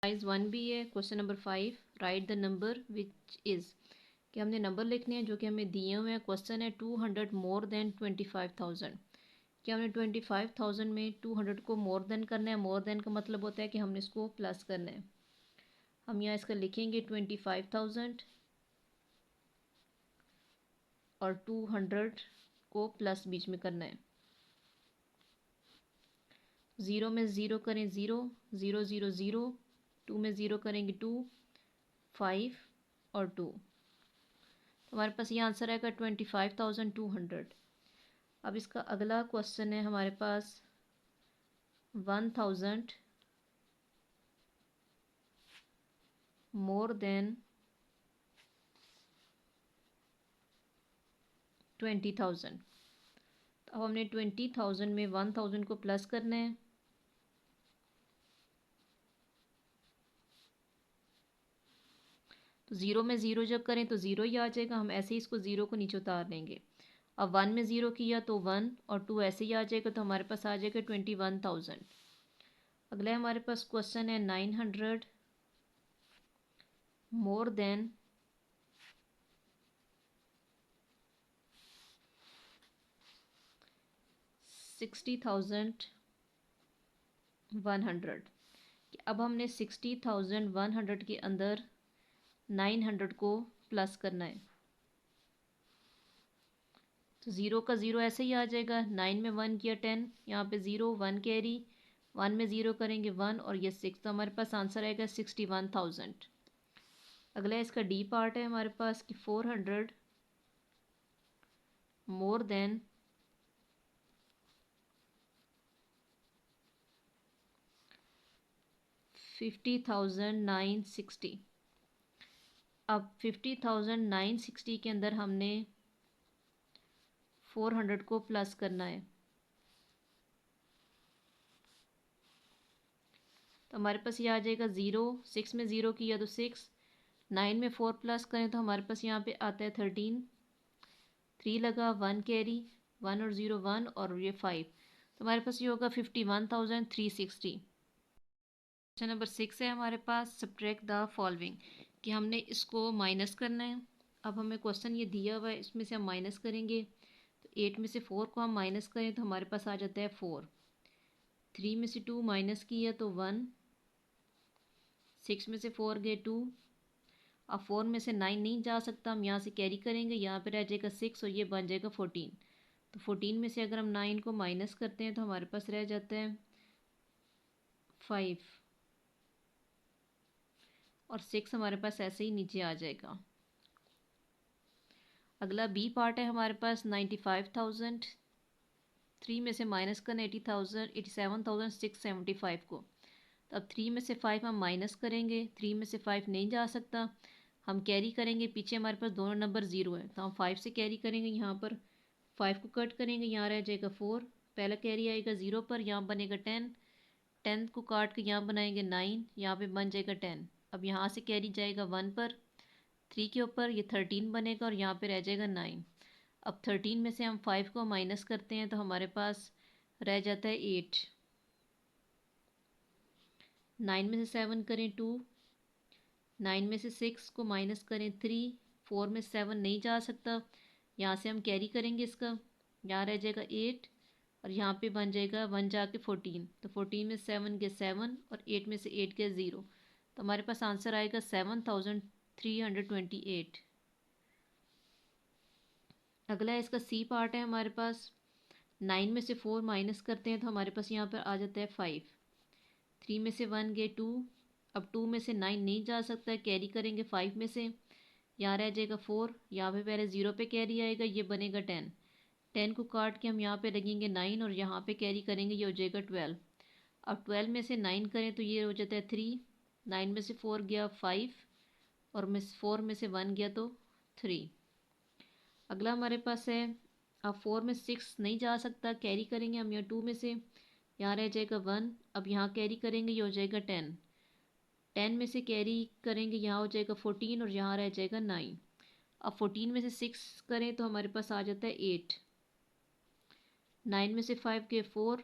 Exercise 1 भी है। Question number 5, right the number which is, कि हमने नंबर लिखने हैं जो कि हमें दिए हुए हैं। क्वेश्चन है 200 मोर देन 25,000, कि हमने 25,000 में 200 को मोर देन करना है। मोर देन का मतलब होता है कि हमने इसको प्लस करना है। हम यहाँ इसका लिखेंगे 25,000 और 200 को प्लस बीच में करना है। ज़ीरो में ज़ीरो करें zero, zero zero zero, two में ज़ीरो करेंगे 2, 5 और 2। हमारे पास ये आंसर आएगा 25,200। अब इसका अगला क्वेश्चन है हमारे पास 1,000 मोर देन 20,000। अब हमने 20,000 में 1,000 को प्लस करना है। तो ज़ीरो में ज़ीरो जब करें तो ज़ीरो ही आ जाएगा। हम ऐसे ही इसको ज़ीरो को नीचे उतार लेंगे। अब 1 में ज़ीरो किया तो 1 और 2 ऐसे ही आ जाएगा, तो हमारे पास आ जाएगा 21,000। अगला हमारे पास क्वेश्चन है 900 मोर देन 60,100। अब हमने 60,100 के अंदर 900 को प्लस करना है। तो ज़ीरो का ज़ीरो ऐसे ही आ जाएगा। 9 में 1 किया 10, यहाँ पे ज़ीरो 1 कैरी, 1 में ज़ीरो करेंगे 1 और ये 6, तो हमारे पास आंसर आएगा 61,000। अगला इसका डी पार्ट है हमारे पास कि 400 मोर देन 50,960। अब 50,960 के अंदर हमने 400 को प्लस करना है। तो हमारे पास ये आ जाएगा ज़ीरो, 6 में ज़ीरो किया तो 6, 9 में 4 प्लस करें तो हमारे पास यहाँ पे आता है 13, 3 लगा 1 कैरी, 1 और 0 1 और ये 5, तो हमारे पास ये होगा 51,360। क्वेश्चन नंबर 6 है हमारे पास सब्ट्रैक्ट द फॉलोइंग, कि हमने इसको माइनस करना है। अब हमें क्वेश्चन ये दिया हुआ है, इसमें से हम माइनस करेंगे। तो 8 में से 4 को हम माइनस करें तो हमारे पास आ जाता है 4, 3 में से 2 माइनस किया तो 1, 6 में से 4 गए 2। अब 4 में से 9 नहीं जा सकता, हम यहाँ से कैरी करेंगे, यहाँ पे रह जाएगा 6 और ये बन जाएगा 14। तो 14 में से अगर हम 9 को माइनस करते हैं तो हमारे पास रह जाता है 5 और 6 हमारे पास ऐसे ही नीचे आ जाएगा। अगला बी पार्ट है हमारे पास 95,000, 3 में से माइनस करना 87,675 को। तो अब 3 में से 5 हम माइनस करेंगे, 3 में से 5 नहीं जा सकता, हम कैरी करेंगे, पीछे हमारे पास दोनों नंबर ज़ीरो हैं तो हम 5 से कैरी करेंगे, यहाँ पर 5 को कट करेंगे, यहाँ रह जाएगा 4, पहला कैरी आएगा 0 पर, यहाँ बनेगा 10, 10 को काट के यहाँ बनाएंगे 9, यहाँ पे बन जाएगा 10। अब यहाँ से कैरी जाएगा 1 पर, 3 के ऊपर ये 13 बनेगा और यहाँ पे रह जाएगा 9। अब 13 में से हम 5 को माइनस करते हैं तो हमारे पास रह जाता है 8। 9 में से 7 करें 2, 9 में से 6 को माइनस करें 3, 4 में 7 नहीं जा सकता, यहाँ से हम कैरी करेंगे इसका, यहाँ रह जाएगा 8 और यहाँ पे बन जाएगा 1 जाके 14। तो 14 में 7 के 7 और 8 में से 8 के 0, तो हमारे पास आंसर आएगा 7,328। अगला इसका सी पार्ट है हमारे पास, 9 में से 4 माइनस करते हैं तो हमारे पास यहाँ पर आ जाता है 5, 3 में से 1 गए 2, अब 2 में से 9 नहीं जा सकता है, कैरी करेंगे 5 में से, यहाँ रह जाएगा 4, यहाँ पे पहले 0 पे कैरी आएगा, ये बनेगा 10, 10 को काट के हम यहाँ पे लगेंगे 9 और यहाँ पे कैरी करेंगे, ये हो जाएगा 12। अब 12 में से 9 करें तो ये हो जाता है 3, 9 में से 4 गया 5 और 4 में से 1 गया तो 3। अगला हमारे पास है, अब 4 में 6 नहीं जा सकता, कैरी करेंगे हम यहाँ 2 में से, यहाँ रह जाएगा 1, अब यहाँ कैरी करेंगे, ये हो जाएगा 10, 10 में से कैरी करेंगे, यहाँ हो जाएगा 14 और यहाँ रह जाएगा 9। अब 14 में से 6 करें तो हमारे पास आ जाता है 8, 9 में से 5 के 4,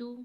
2،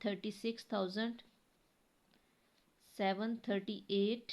36,738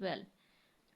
12۔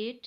8،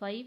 5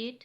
8،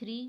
3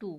2۔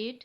8،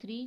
3،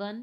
1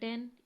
10،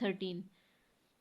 13۔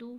2،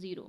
0۔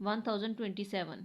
1027۔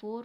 4،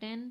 10،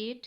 8،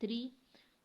3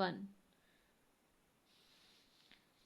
1۔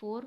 4،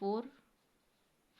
4،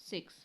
6۔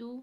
2،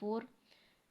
4،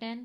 10۔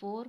4،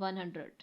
100،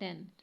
10۔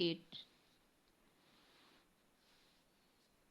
8۔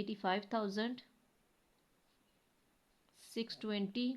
85,620،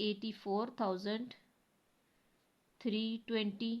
84,320،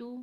2،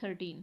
13۔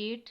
8،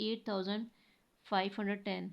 8,510۔